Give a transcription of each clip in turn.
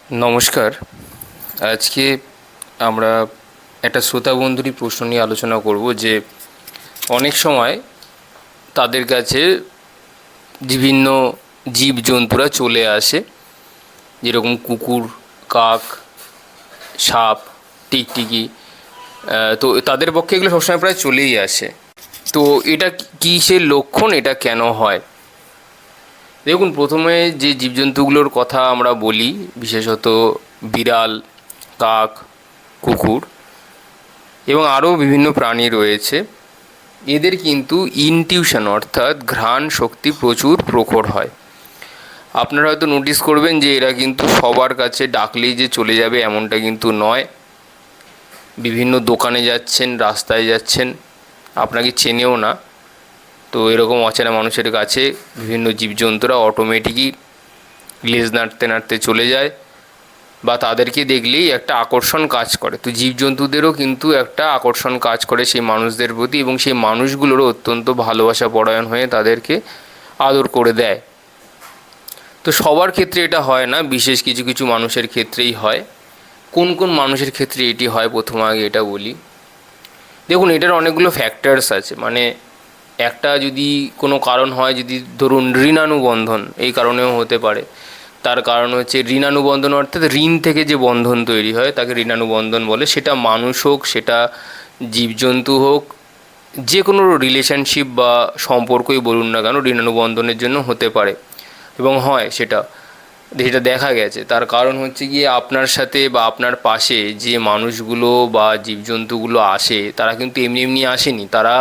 নমস্কার। আজকে আমরা একটা শ্রোতা বন্ধুরই প্রশ্ন নিয়ে আলোচনা করব যে অনেক সময় তাদের কাছে বিভিন্ন জীবজন্তুরা চলে আসে, যেরকম কুকুর, কাক, সাপ, টিকটিকি। তো তাদের পক্ষে এগুলো সবসময় প্রায় চলেই আসে। তো এটা কিসের লক্ষণ, এটা কেন হয়? দেখুন, প্রথমে যে জীবজন্তুগুলোর কথা আমরা বলি, বিশেষত বিড়াল, কাক, কুকুর এবং আরও বিভিন্ন প্রাণী রয়েছে। এদের কিন্তু ইনটিউশন অর্থাৎ ঘ্রাণ শক্তি প্রচুর প্রখর হয়। আপনারা হয়তো নোটিস করবেন যে এরা কিন্তু সবার কাছে ডাকলেই যে চলে যাবে এমনটা কিন্তু নয়। বিভিন্ন দোকানে যাচ্ছেন, রাস্তায় যাচ্ছেন, আপনাকে চেনেও না, তো এরকম অচেনা মানুষের কাছে বিভিন্ন জীবজন্তুরা অটোমেটিকই লেজ নাড়তে নাড়তে চলে যায়, বা তাদেরকে দেখলেই একটা আকর্ষণ কাজ করে। তো জীবজন্তুদেরও কিন্তু একটা আকর্ষণ কাজ করে সেই মানুষদের প্রতি, এবং সেই মানুষগুলোরও অত্যন্ত ভালোবাসা পরায়ণ হয়ে তাদেরকে আদর করে দেয়। তো সবার ক্ষেত্রে এটা হয় না, বিশেষ কিছু কিছু মানুষের ক্ষেত্রেই হয়। কোন কোন মানুষের ক্ষেত্রে এটি হয় প্রথমে আগে এটা বলি। দেখুন, এটার অনেকগুলো ফ্যাক্টরস আছে। মানে একটা যদি কোনো কারণ হয়, যদি ধরুন ঋণানুবন্ধন, এই কারণেও হতে পারে। তার কারণ হচ্ছে ঋণানুবন্ধন অর্থাৎ ঋণ থেকে যে বন্ধন তৈরি হয় তাকে ঋণানুবন্ধন বলে। সেটা মানুষ হোক, সেটা জীবজন্তু হোক, যে কোনো রিলেশনশিপ বা সম্পর্কই বলুন না কেন, ঋণানুবন্ধনের জন্য হতে পারে এবং হয় সেটা। যেটা দেখা গেছে, তার কারণ হচ্ছে গিয়ে আপনার সাথে বা আপনার পাশে যে মানুষগুলো বা জীবজন্তুগুলো আসে, তারা কিন্তু এমনি এমনি আসেনি। তারা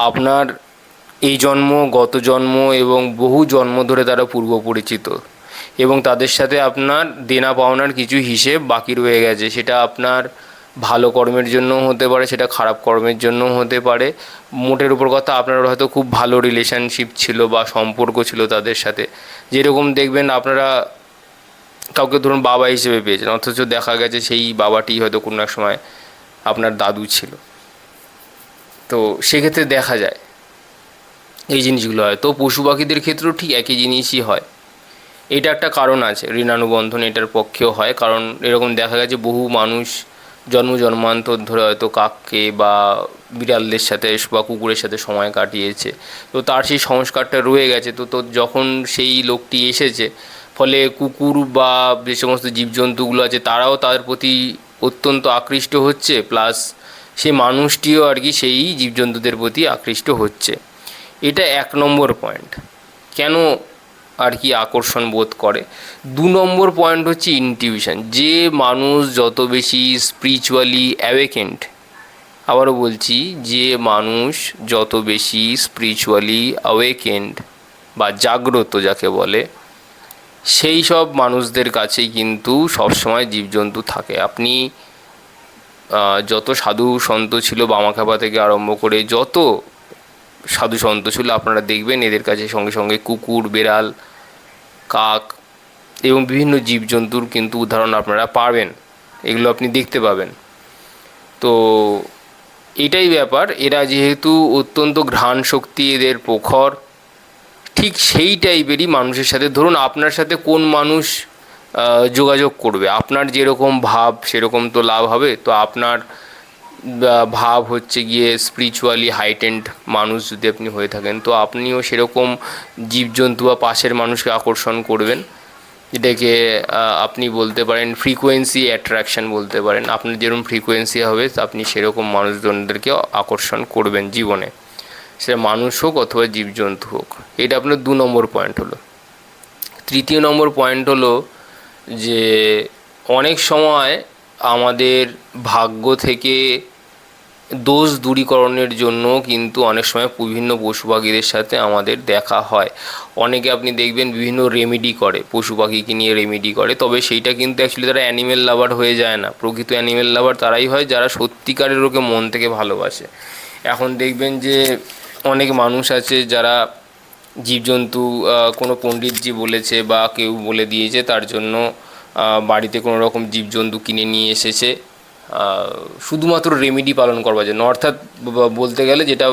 আপনার এই জন্ম, গত জন্ম এবং বহু জন্ম ধরে তারা পূর্ব পরিচিত, এবং তাদের সাথে আপনার দেনা পাওনার কিছু হিসেব বাকি রয়ে গেছে। সেটা আপনার ভালো কর্মের জন্যও হতে পারে, সেটা খারাপ কর্মের জন্যও হতে পারে। মোটের উপর কথা, আপনার হয়তো খুব ভালো রিলেশনশিপ ছিল বা সম্পর্ক ছিল তাদের সাথে। যেরকম দেখবেন, আপনারা কাউকে ধরুন বাবা হিসেবে পেয়েছেন, অথচ দেখা গেছে সেই বাবাটি হয়তো কোনো এক সময় আপনার দাদু ছিল। তো সেক্ষেত্রে দেখা যায় এই জিনিসগুলো হয়। তো পশু পাখিদের ক্ষেত্রেও ঠিক একই জিনিসই হয়। এটা একটা কারণ আছে, ঋণানুবন্ধন এটার পক্ষেও হয়। কারণ এরকম দেখা গেছে বহু মানুষ জন্ম জন্মান্তর ধরে হয়তো কাককে বা বিড়ালদের সাথে বা কুকুরের সাথে সময় কাটিয়েছে। তো তার সেই সংস্কারটা রয়ে গেছে। তো যখন সেই লোকটি এসেছে, ফলে কুকুর বা যে সমস্ত জীবজন্তুগুলো আছে তারাও তার প্রতি অত্যন্ত আকৃষ্ট হচ্ছে, প্লাস সেই মানুষটিও আর কি সেই জীবজন্তুদের প্রতি আকৃষ্ট হচ্ছে। এটা 1 নম্বর পয়েন্ট, কেন আর কি আকর্ষণ বোধ করে। 2 নম্বর পয়েন্ট হচ্ছে ইনটিউশন। যে মানুষ যত বেশি স্পিরিচুয়ালি অ্যাওয়েকেন্ড, আবারও বলছি, যে মানুষ যত বেশি স্পিরিচুয়ালি অ্যাওয়েকেন্ড বা জাগ্রত যাকে বলে, সেই সব মানুষদের কাছেই কিন্তু সবসময় জীবজন্তু থাকে। আপনি যত সাধু সন্ত ছিল, বামাখ্যাপা থেকে আরম্ভ করে যত সাধু সন্ত ছিল, আপনারা দেখবেন এদের কাছে সঙ্গে সঙ্গে কুকুর, বেড়াল, কাক এবং বিভিন্ন জীবজন্তুর কিন্তু উদাহরণ আপনারা পাবেন। এগুলো আপনি দেখতে পাবেন। তো এটাই ব্যাপার, এরা যেহেতু অত্যন্ত ঘ্রাণ শক্তি এদের প্রখর, ঠিক সেই টাইপেরই মানুষের সাথে, ধরুন আপনার সাথে কোন মানুষ যোগাযোগ করবে, আপনার যেরকম ভাব সেরকম তো লাভ হবে। তো আপনার ভাব হচ্ছে গিয়ে স্পিরিচুয়ালি হাইটেন্ড মানুষ যদি আপনি হয়ে থাকেন, তো আপনিও সেরকম জীবজন্তু বা পাশের মানুষকে আকর্ষণ করবেন। এটাকে আপনি বলতে পারেন ফ্রিকোয়েন্সি অ্যাট্রাকশন বলতে পারেন। আপনার যেরকম ফ্রিকোয়েন্সি হবে আপনি সেরকম মানুষজনদেরকে আকর্ষণ করবেন জীবনে, সেটা মানুষ হোক অথবা জীবজন্তু হোক। এটা আপনার 2 নম্বর পয়েন্ট হলো। 3 নম্বর পয়েন্ট হলো যে অনেক সময় আমাদের ভাগ্য থেকে দোষ দূরীকরণের জন্য কিন্তু অনেক সময় বিভিন্ন পশু পাখিদের সাথে আমাদের দেখা হয়। অনেকে আপনি দেখবেন বিভিন্ন রেমেডি করে, পশু পাখিকে নিয়ে রেমেডি করে, তবে সেইটা কিন্তু অ্যাকচুয়ালি তারা অ্যানিমেল লাভার হয়ে যায় না। প্রকৃত অ্যানিমেল লাভার তারাই হয় যারা সত্যিকারের ওকে মন থেকে ভালোবাসে। এখন দেখবেন যে অনেক মানুষ আছে যারা জীবজন্তু, কোনো পণ্ডিতজি বলেছে বা কেউ বলে দিয়েছে, তার জন্য বাড়িতে কোনো রকম জীবজন্তু কিনে নিয়ে এসেছে শুধুমাত্র রেমেডি পালন করবার জন্য। অর্থাৎ বলতে গেলে যেটা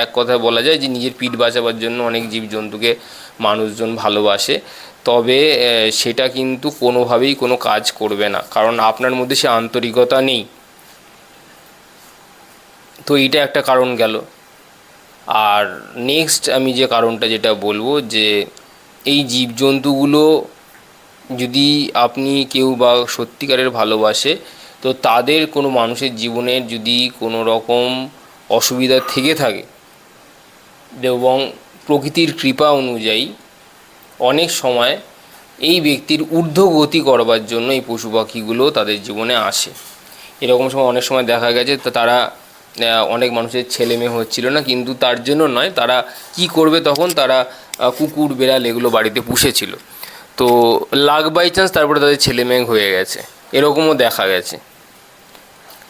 এক কথায় বলা যায় যে নিজের পিঠ বাঁচাবার জন্য অনেক জীবজন্তুকে মানুষজন ভালোবাসে। তবে সেটা কিন্তু কোনোভাবেই কোনো কাজ করবে না, কারণ আপনার মধ্যে সে আন্তরিকতা নেই। তো এইটা একটা কারণ গেল। আর নেক্সট আমি যে কারণটা যেটা বলবো, যে এই জীবজন্তুগুলো যদি আপনি কেউ বা সত্যিকারের ভালোবাসে, তো তাদের কোনো মানুষের জীবনে যদি কোনো রকম অসুবিধা থেকে থাকে, এবং প্রকৃতির কৃপা অনুযায়ী অনেক সময় এই ব্যক্তির ঊর্ধ্বগতি করবার জন্য এই পশু পাখিগুলো তাদের জীবনে আসে। এরকম সময় অনেক সময় দেখা গেছে তো তারা অনেক মানুষের ছেলে মেয়ে হচ্ছিল না, কিন্তু তার জন্য নয়, তারা কি করবে তখন তারা কুকুর বেড়াল এগুলো বাড়িতে পুষেছিল, তো লাক বাই চান্স তারপরে তাদের ছেলে মেয়ে হয়ে গেছে, এরকমও দেখা গেছে।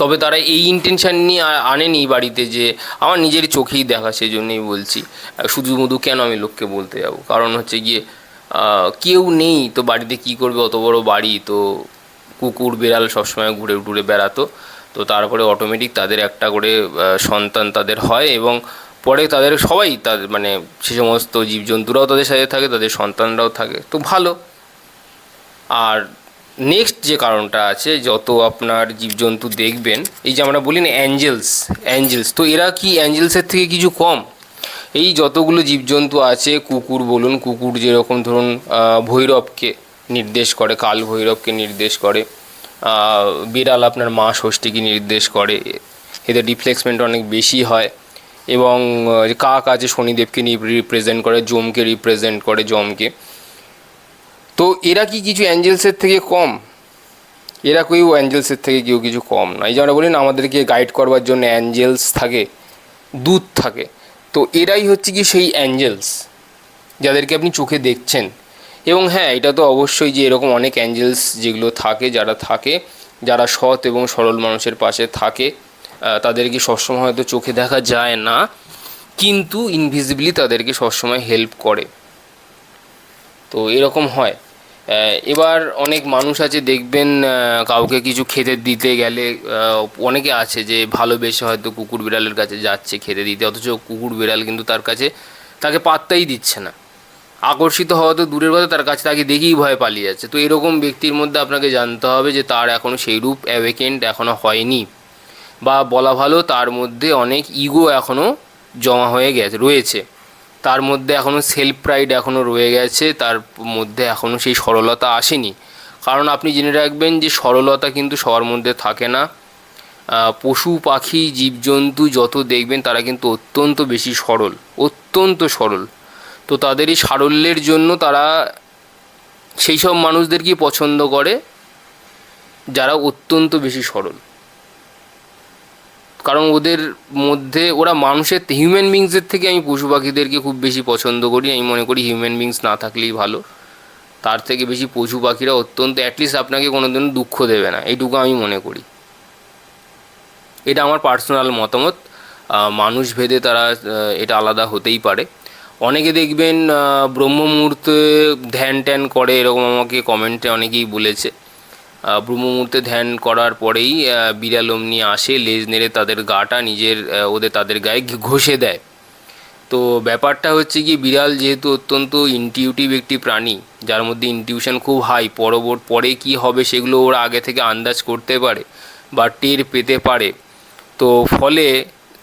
তবে তারা এই ইন্টেনশান নিয়ে আনেনি বাড়িতে যে আমার নিজের চোখেই দেখা, সেই জন্যই বলছি। শুধু মধু কেন আমি লোককে বলতে যাব, কারণ হচ্ছে গিয়ে কেউ নেই তো বাড়িতে কি করবে, অত বড় বাড়ি তো কুকুর বেড়াল সবসময় ঘুরে ঘুরে বেড়াতো, তো তারপরে অটোমেটিক তাদের একটা করে সন্তান তাদের হয়, এবং পরে তাদের সবাই তাদের মানে সে সমস্ত জীবজন্তুরাও তাদের সাথে থাকে, তাদের সন্তানরাও থাকে, তো ভালো। আর নেক্সট যে কারণটা আছে, যত আপনার জীবজন্তু দেখবেন, এই যে আমরা বলি না অ্যাঞ্জেলস, অ্যাঞ্জেলস তো এরা কি অ্যাঞ্জেলসের থেকে কিছু কম? এই যতগুলো জীবজন্তু আছে, কুকুর বলুন, কুকুর যেরকম ধরুন ভৈরবকে নির্দেশ করে, কাল ভৈরবকে নির্দেশ করে, বিড়াল আপনার মা ষষ্ঠীকে নির্দেশ করে, এদের রিফ্লেক্সমেন্ট অনেক বেশি হয়, এবং কাক আছে শনিদেবকে রিপ্রেজেন্ট করে, যমকে রিপ্রেজেন্ট করে, যমকে। তো এরা কি কিছু অ্যাঞ্জেলসের থেকে কম? এরা কেউ অ্যাঞ্জেলসের থেকে কেউ কিছু কম না। এই যে আমরা বলি না আমাদেরকে গাইড করবার জন্য অ্যাঞ্জেলস থাকে, দূত থাকে, তো এরাই হচ্ছে কি সেই অ্যাঞ্জেলস যাদেরকে আপনি চোখে দেখছেন। এবং হ্যাঁ, এটা তো অবশ্যই যে এরকম অনেক অ্যাঞ্জেলস যেগুলো থাকে, যারা সৎ এবং সরল মানুষের পাশে থাকে, তাদেরকে সবসময় হয়তো চোখে দেখা যায় না, কিন্তু ইনভিজিবলি তাদেরকে সবসময় হেল্প করে, তো এরকম হয়। এবার অনেক মানুষ আছে দেখবেন, কাউকে কিছু খেতে দিতে গেলে অনেকে আছে যে ভালোবেসে হয়তো কুকুর বিড়ালের কাছে যাচ্ছে খেতে দিতে, অথচ কুকুর বিড়াল কিন্তু তাকে পাত্তাই দিচ্ছে না, আকর্ষিত হওয়া তো দূরের কথা, তার কাছে তাকে দেখেই ভয় পালিয়ে যাচ্ছে। তো এরকম ব্যক্তির মধ্যে আপনাকে জানতে হবে যে তার এখনও সেইরূপ অ্যাওয়েকেন্ড এখনও হয়নি, বা বলা ভালো তার মধ্যে অনেক ইগো এখনও জমা হয়ে রয়েছে, তার মধ্যে এখনও সেলফ প্রাইড এখনও রয়ে গেছে, তার মধ্যে এখনও সেই সরলতা আসেনি। কারণ আপনি জেনে রাখবেন যে সরলতা কিন্তু সবার মধ্যে থাকে না। পশু পাখি জীবজন্তু যত দেখবেন তারা কিন্তু অত্যন্ত বেশি সরল, অত্যন্ত সরল। তো তাদের এই সারল্যের জন্য তারা সেই সব মানুষদেরকেই পছন্দ করে যারা অত্যন্ত বেশি সরল, কারণ ওদের মধ্যে ওরা মানুষের হিউম্যান বিংসের থেকে আমি পশু পাখিদেরকে খুব বেশি পছন্দ করি। আমি মনে করি হিউম্যান বিংস না থাকলেই ভালো, তার থেকে বেশি পশু পাখিরা অত্যন্ত, অ্যাটলিস্ট আপনাকে কোনোদিনও দুঃখ দেবে না, এইটুকু আমি মনে করি। এটা আমার পার্সোনাল মতামত, মানুষ ভেদে তারা এটা আলাদা হতেই পারে। অনেকে দেখবেন ব্রহ্ম মুহূর্তে ধ্যান ট্যান করে, এরকম আমাকে কমেন্টে অনেকেই বলেছে। ব্রহ্ম মুহূর্তে ধ্যান করার পরেই বিড়াল অমনি আসে, লেজ নেড়ে তাদের গাটা তাদের গায়ে ঘষে দেয়। তো ব্যাপারটা হচ্ছে কি, বিড়াল যেহেতু অত্যন্ত ইনটিউটিভ একটি প্রাণী, যার মধ্যে ইনটিউশন খুব হাই, পরে কি হবে সেগুলো ওরা আগে থেকে আন্দাজ করতে পারে বা টের পেতে পারে, তো ফলে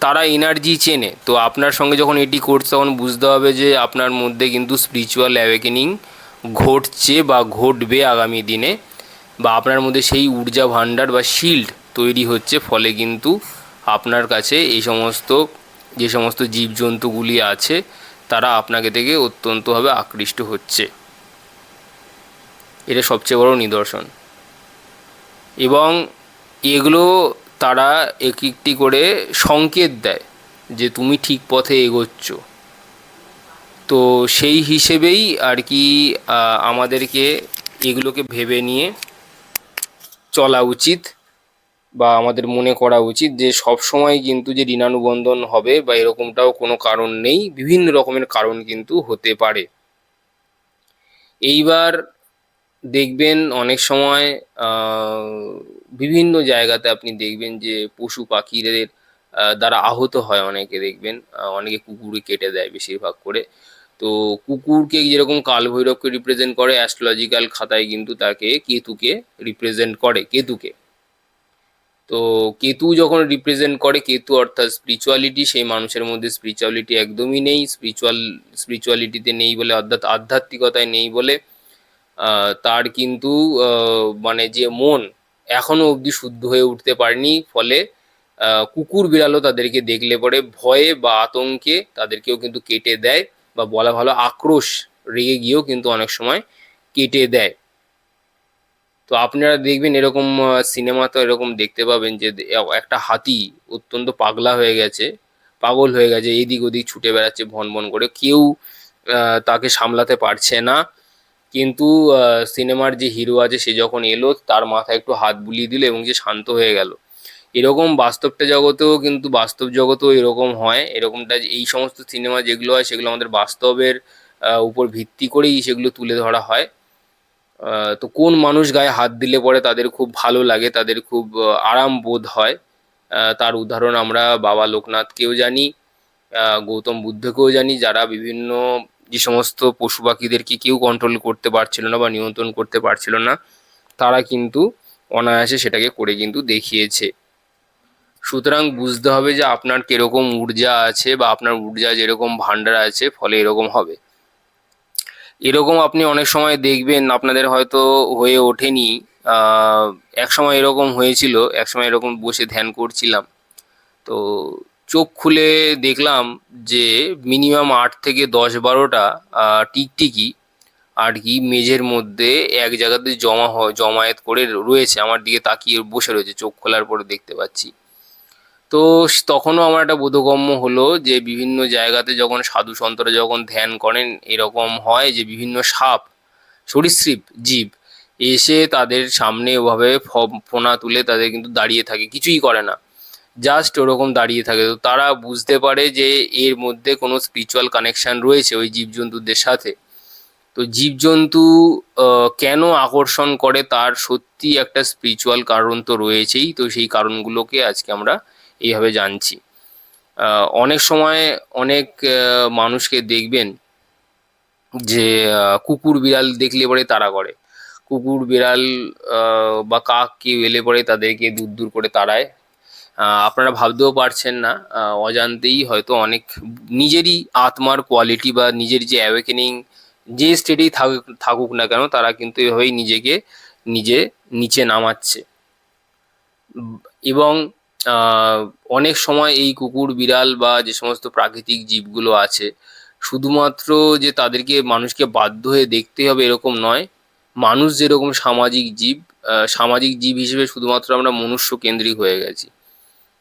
তারা এনার্জি চেনে। তো আপনার সঙ্গে যখন এটি করছে তখন বুঝতে হবে যে আপনার মধ্যে কিন্তু স্পিরিচুয়াল অ্যাওয়েকেনিং ঘটছে বা ঘটবে আগামী দিনে, বা আপনার মধ্যে সেই ঊর্জা ভাণ্ডার বা শিল্ড তৈরি হচ্ছে, ফলে কিন্তু আপনার কাছে যে সমস্ত জীবজন্তুগুলি আছে তারা আপনাকে থেকে অত্যন্তভাবে আকৃষ্ট হচ্ছে। এটা সবচেয়ে বড় নিদর্শন। এবং এগুলো তারা একটি করে সংকেত দেয় যে তুমি ঠিক পথে এগোচ্ছ। তো সেই হিসেবেই আর কি আমাদেরকে এগুলোকে ভেবে নিয়ে চলা উচিত, বা আমাদের মনে করা উচিত যে সব সময় কিন্তু যে ঋণানুবন্ধন হবে বা এরকমটাও কোনো কারণ নেই, বিভিন্ন রকমের কারণ কিন্তু হতে পারে। এইবার দেখবেন অনেক সময় বিভিন্ন জায়গাতে আপনি দেখবেন যে পশু পাখিদের দ্বারা আহত হয়, অনেকে দেখবেন অনেকে কুকুরে কেটে দেয় বেশিরভাগ করে। তো কুকুরকে যেরকম কালভৈরবকে রিপ্রেজেন্ট করে অ্যাস্ট্রোলজিক্যাল খাতায় কিন্তু তাকে কেতুকে রিপ্রেজেন্ট করে, কেতুকে। তো কেতু যখন রিপ্রেজেন্ট করে, কেতু অর্থাৎ স্পিরিচুয়ালিটি, সেই মানুষের মধ্যে স্পিরিচুয়ালিটি একদমই নেই, স্পিরিচুয়ালিটিতে নেই বলে, অর্থাৎ আধ্যাত্মিকতায় নেই বলে তার কিন্তু মানে যে মন এখনো অবধি শুদ্ধ হয়ে উঠতে পারেনি, ফলে কুকুর বিড়ালও তাদেরকে দেখলে পরে ভয়ে বা আতঙ্কে তাদেরকেও কিন্তু কেটে দেয়, বা বলা ভালো আক্রোশ, রেগে গিয়েও কিন্তু অনেক সময় কেটে দেয়। তো আপনারা দেখবেন এরকম সিনেমাতে এরকম দেখতে পাবেন যে একটা হাতি অত্যন্ত পাগলা হয়ে গেছে, পাগল হয়ে গেছে, এদিক ওদিক ছুটে বেড়াচ্ছে ভন ভন করে, কেউ তাকে সামলাতে পারছে না। কিন্তু সিনেমার যে হিরো আছে সে যখন এলো তার মাথায় একটু হাত বুলিয়ে দিল এবং সে শান্ত হয়ে গেল। এরকম বাস্তবটা জগতেও কিন্তু, বাস্তব জগতেও এরকম হয়, এরকমটা এই সমস্ত সিনেমা যেগুলো হয় সেগুলো আমাদের বাস্তবের উপর ভিত্তি করেই সেগুলো তুলে ধরা হয়। তো কোন মানুষ গায়ে হাত দিলে পরে তাদের খুব ভালো লাগে, তাদের খুব আরাম বোধ হয়, তার উদাহরণ আমরা বাবা লোকনাথকেও জানি, গৌতম বুদ্ধকেও জানি, যারা বিভিন্ন যে সমস্ত পশু পাখিদেরকে কেউ কন্ট্রোল করতে পারছিল না বা নিয়ন্ত্রণ করতে পারছিল না, তারা কিন্তু অনায়াসে সেটাকে করে কিন্তু দেখিয়েছে। সুতরাং বুঝতে হবে যে আপনার কিরকম ঊর্জা আছে বা আপনার ঊর্জা যেরকম ভান্ডার আছে, ফলে এরকম হবে। এরকম আপনি অনেক সময় দেখবেন আপনাদের হয়তো হয়ে ওঠেনি, আহ, এক সময় এরকম হয়েছিল, এক সময় এরকম বসে ধ্যান করছিলাম, তো চোখ খুলে দেখলাম যে মিনিমাম 8 থেকে 10-12টা টিকটিকি আর কি মেঝের মধ্যে এক জায়গাতে জমায়েত করে রয়েছে, আমার দিকে তাকিয়ে বসে রয়েছে, চোখ খোলার পরে দেখতে পাচ্ছি। তো তখনও আমার একটা বোধগম্য হলো যে বিভিন্ন জায়গাতে যখন সাধু সন্তরা যখন ধ্যান করেন, এরকম হয় যে বিভিন্ন সাপ, সরীসৃপ জীব এসে তাদের সামনে ওভাবে ফোনা তুলে তাদের কিন্তু দাঁড়িয়ে থাকে, কিছুই করে না, জাস্ট ওরকম দাঁড়িয়ে থাকে। তো তারা বুঝতে পারে যে এর মধ্যে কোনো স্পিরিচুয়াল কানেকশন রয়েছে ওই জীবজন্তুদের সাথে। তো জীবজন্তু কেন আকর্ষণ করে তার সত্যি একটা স্পিরিচুয়াল কারণ তো রয়েছেই, তো সেই কারণগুলোকে আজকে আমরা এইভাবে জানছি। অনেক সময় অনেক মানুষকে দেখবেন যে কুকুর বিড়াল দেখলে পরে তাড়া করে, কুকুর বিড়াল বা কাক কেউ এলে পরে তাদেরকে দূর দূর করে তাড়ায়। আপনারা ভাবতেও পারছেন না, অজান্তেই হয়তো অনেক নিজেরই আত্মার কোয়ালিটি বা নিজের যে অ্যাওয়েকেনিং, যে স্টেটেই থাকুক থাকুক না কেন, তারা কিন্তু এভাবেই নিজেকে নিজে নিচে নামাচ্ছে। উম, এবং আহ, অনেক সময় এই কুকুর বিড়াল বা যে সমস্ত প্রাকৃতিক জীবগুলো আছে, শুধুমাত্র যে তাদেরকে মানুষকে বাধ্য হয়ে দেখতে হবে এরকম নয়। মানুষ যেরকম সামাজিক জীব, সামাজিক জীব হিসেবে শুধুমাত্র আমরা মনুষ্য কেন্দ্রিক হয়ে গেছি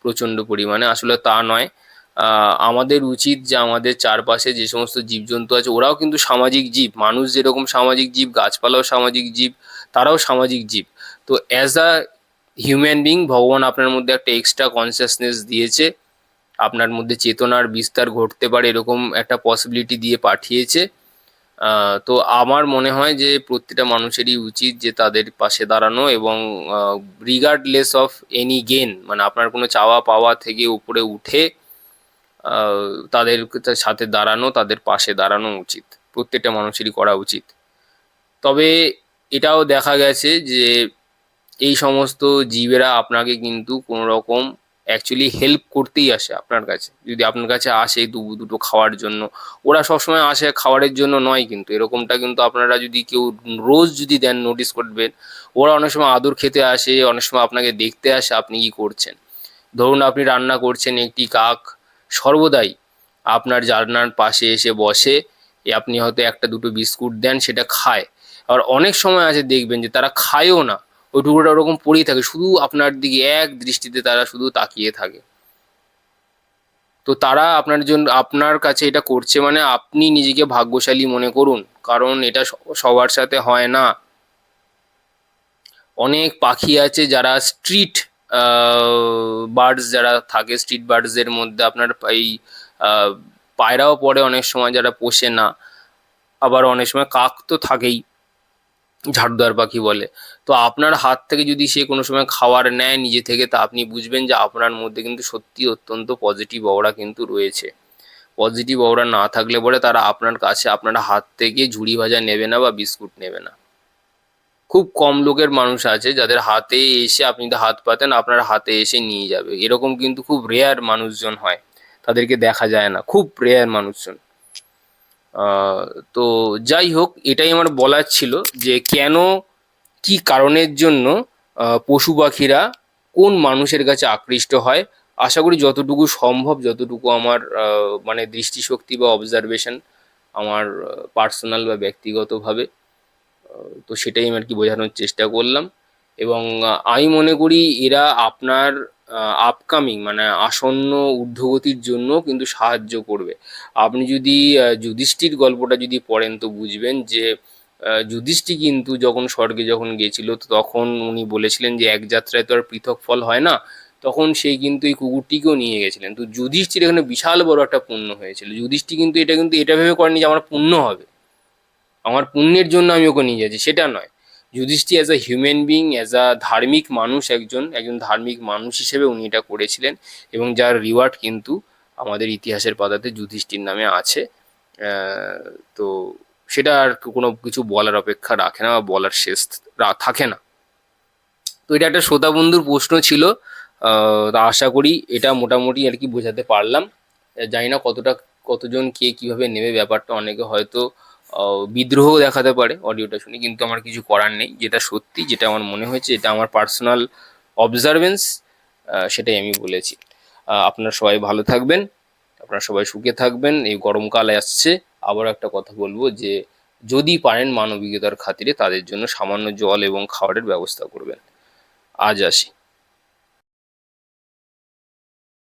প্রচণ্ড পরিমাণে, আসলে তা নয়। আমাদের উচিত যে আমাদের চারপাশে যে সমস্ত জীবজন্তু আছে ওরাও কিন্তু সামাজিক জীব, মানুষ যেরকম সামাজিক জীব, গাছপালাও সামাজিক জীব, তারাও সামাজিক জীব। তো অ্যাজ আ হিউম্যান বিং ভগবান আপনার মধ্যে একটা এক্সট্রা কনসিয়াসনেস দিয়েছে, আপনার মধ্যে চেতনার বিস্তার ঘটতে পারে এরকম একটা পসিবিলিটি দিয়ে পাঠিয়েছে। তো আমার মনে হয় যে প্রত্যেকটা মানুষেরই উচিত যে তাদের পাশে দাঁড়ানো, এবং রিগার্ডলেস অফ এনি গেন, মানে আপনার কোনো চাওয়া পাওয়া থেকে উপরে উঠে তাদের সাথে দাঁড়ানো, তাদের পাশে দাঁড়ানো উচিত, প্রত্যেকটা মানুষেরই করা উচিত। তবে এটাও দেখা গেছে যে এই সমস্ত জীবেরা আপনাকে কিন্তু কোনো রকম অ্যাকচুয়ালি হেল্প করতেই আসে আপনার কাছে, যদি আপনার কাছে আসে দুটো খাওয়ার জন্য। ওরা সবসময় আসে খাবারের জন্য নয়, কিন্তু এরকমটা কিন্তু আপনারা যদি কেউ রোজ যদি দেন, নোটিস করবেন ওরা অনেক সময় আদর খেতে আসে, অনেক সময় আপনাকে দেখতে আসে আপনি কি করছেন। ধরুন আপনি রান্না করছেন, একটি কাক সর্বদাই আপনার জানলার পাশে এসে বসে, আপনি হয়তো একটা দুটো বিস্কুট দেন, সেটা খায়। আর অনেক সময় আছে দেখবেন যে তারা খায়ও না, ওই টুকরোটা ওরকম পড়েই থাকে, শুধু আপনার দিকে এক দৃষ্টিতে তারা শুধু তাকিয়ে থাকে। তো তারা আপনার জন্য, আপনার কাছে এটা করছে মানে আপনি নিজেকে ভাগ্যশালী মনে করুন, কারণ এটা সবার সাথে হয় না। অনেক পাখি আছে যারা স্ট্রিট বার্ডস, যারা থাকে স্ট্রিট বার্ডসের মধ্যে আপনার এই আহ, পায়রাও পড়ে অনেক সময়, যারা পোষে না। আবার অনেক সময় কাক তো থাকেই, ঝাড়ুদার পাখি বলে। তো আপনার হাত থেকে যদি সে কোনো সময় খাবার নেয় নিজে থেকে, তা আপনি বুঝবেন যে আপনার মধ্যে কিন্তু সত্যি অত্যন্ত পজিটিভ অরা কিন্তু রয়েছে। পজিটিভ অরা না থাকলে পরে তারা আপনার কাছে আপনার হাত থেকে ঝুড়ি ভাজা নেবে না বা বিস্কুট নেবে না। খুব কম লোকের মানুষ আছে যাদের হাতে এসে আপনি যদি হাত পাতেন আপনার হাতে এসে নিয়ে যাবে, এরকম কিন্তু খুব রেয়ার মানুষজন হয়, তাদেরকে দেখা যায় না, খুব রেয়ার মানুষজন। আহ, তো যাই হোক, এটাই আমার বলার ছিল যে কেন, কি কারণের জন্য পশু পাখিরা কোন মানুষের কাছে আকৃষ্ট হয়। আশা করি যতটুকু সম্ভব, যতটুকু আমার মানে দৃষ্টিশক্তি বা অবজারভেশন, আমার পার্সোনাল বা ব্যক্তিগতভাবে, তো সেটাই আমি আর কি বোঝানোর চেষ্টা করলাম। এবং আমি মনে করি এরা আপনার আপকামিং মানে আসন্ন ঊর্ধ্বগতির জন্য কিন্তু সাহায্য করবে। আপনি যদি যুধিষ্ঠির গল্পটা যদি পড়েন তো বুঝবেন যে যুধিষ্ঠির কিন্তু যখন স্বর্গে যখন গেছিল তো তখন উনি বলেছিলেন যে এক যাত্রায় তো আর পৃথক ফল হয় না, তখন সেই কিন্তু এই কুকুরটিকেও নিয়ে গেছিলেন। তো যুধিষ্ঠির এখানে বিশাল বড় একটা পুণ্য হয়েছিল। যুধিষ্ঠির কিন্তু এটা ভেবে করেনি যে আমার পুণ্য হবে, আমার পুণ্যের জন্য আমি ওকে নিয়ে যাচ্ছি, সেটা নয়। Yudhishthir as a human being, as a ধার্মিক মানুষ, একজন একজন ধার্মিক মানুষ হিসেবে উনি এটা করেছিলেন, এবং যার রিওয়ার্ড কিন্তু আমাদের ইতিহাসের পাতাতে যুধিষ্ঠির নামে আছে। আহ, তো সেটা আর কোনো কিছু বলার অপেক্ষা রাখে না বা বলার শেষ থাকে না। তো এটা একটা শ্রোতা বন্ধুর প্রশ্ন ছিল। তা আশা করি এটা মোটামুটি আর কি বোঝাতে পারলাম। জানি না কতজন কে কিভাবে নেবে ব্যাপারটা, অনেকে হয়তো বিদ্রোহ দেখাতে পারে অডিওটা শুনে, কিন্তু আমার কিছু করার নেই, যেটা সত্যি, যেটা আমার মনে হয়েছে, এটা আমার পার্সোনাল অবজারভেন্স, সেটাই আমি বলেছি। আপনারা সবাই ভালো থাকবেন, আপনারা সবাই সুখে থাকবেন। এই গরমকাল আসছে, আবারও একটা কথা বলবো যে যদি পারেন মানবিকতার খাতিরে তাদের জন্য সামান্য জল এবং খাবারের ব্যবস্থা করবেন। আজ আসি।